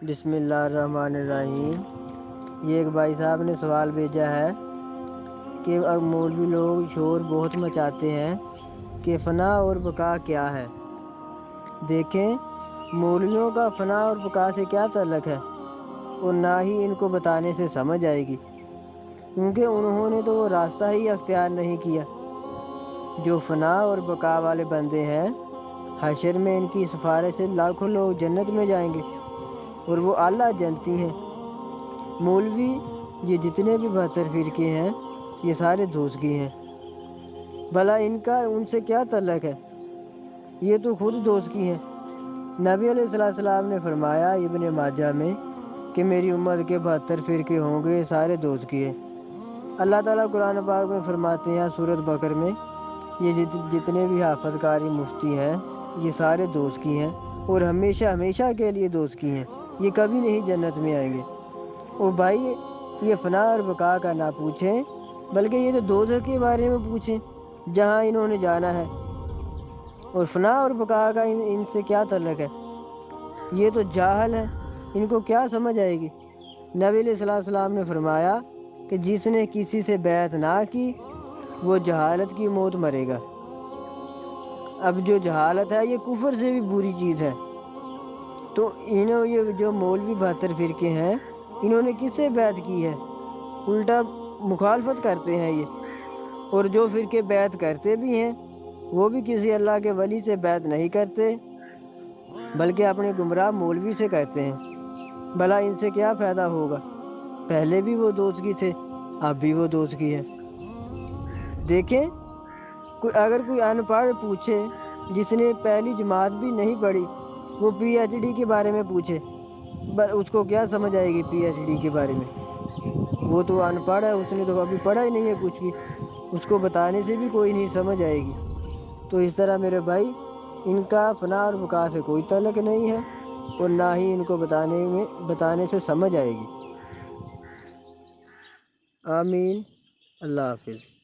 بسم اللہ الرحمن الرحیم۔ یہ ایک بھائی صاحب نے سوال بھیجا ہے کہ اب مولوی لوگ شور بہت مچاتے ہیں کہ فنا اور بقا کیا ہے۔ دیکھیں، مولویوں کا فنا اور بقا سے کیا تعلق ہے، اور نہ ہی ان کو بتانے سے سمجھ آئے گی، کیونکہ انہوں نے تو وہ راستہ ہی اختیار نہیں کیا۔ جو فنا اور بقا والے بندے ہیں، حشر میں ان کی سفارش سے لاکھوں لوگ جنت میں جائیں گے، اور وہ اعلیٰ جنتی ہیں۔ مولوی، یہ جتنے بھی 72 فرقے ہیں، یہ سارے دوزخی ہیں۔ بھلا ان کا ان سے کیا تعلق ہے؟ یہ تو خود دوزخی ہیں۔ نبی علیہ السلام نے فرمایا ابن ماجہ میں کہ میری امت کے 72 فرقے ہوں گے، سارے دوزخی ہیں۔ اللہ تعالیٰ قرآن پاک میں فرماتے ہیں سورۃ بقرہ میں، یہ جتنے بھی حافظ قاری مفتی ہیں، یہ سارے دوزخی ہیں، اور ہمیشہ ہمیشہ کے لیے دوزخی ہیں، یہ کبھی نہیں جنت میں آئیں گے۔ اور بھائی، یہ فنا اور بقا کا نہ پوچھیں، بلکہ یہ تو دوزخ کے بارے میں پوچھیں جہاں انہوں نے جانا ہے۔ اور فنا اور بقا کا ان سے کیا تعلق ہے؟ یہ تو جاہل ہے، ان کو کیا سمجھ آئے گی؟ نبی علیہ السلام نے فرمایا کہ جس نے کسی سے بیعت نہ کی، وہ جہالت کی موت مرے گا۔ اب جو جہالت ہے، یہ کفر سے بھی بری چیز ہے۔ تو یہ جو مولوی 72 فرقے ہیں، انہوں نے کس سے بیعت کی ہے؟ الٹا مخالفت کرتے ہیں یہ۔ اور جو فرقے بیعت کرتے بھی ہیں، وہ بھی کسی اللہ کے ولی سے بیعت نہیں کرتے، بلکہ اپنے گمراہ مولوی سے کرتے ہیں۔ بھلا ان سے کیا فائدہ ہوگا؟ پہلے بھی وہ دوزخی تھے، اب بھی وہ دوزخی ہے۔ دیکھیں، اگر کوئی ان پڑھ پوچھے، جس نے پہلی جماعت بھی نہیں پڑھی، وہ پی ایچ ڈی کے بارے میں پوچھے، اس کو کیا سمجھ آئے گی پی ایچ ڈی کے بارے میں؟ وہ تو ان پڑھ ہے، اس نے تو ابھی پڑھا ہی نہیں ہے کچھ بھی، اس کو بتانے سے بھی کوئی نہیں سمجھ آئے گی۔ تو اس طرح میرے بھائی، ان کا فنا اور بقا سے کوئی تعلق نہیں ہے، اور نہ ہی ان کو بتانے سے سمجھ آئے گی۔ آمین۔ اللہ حافظ۔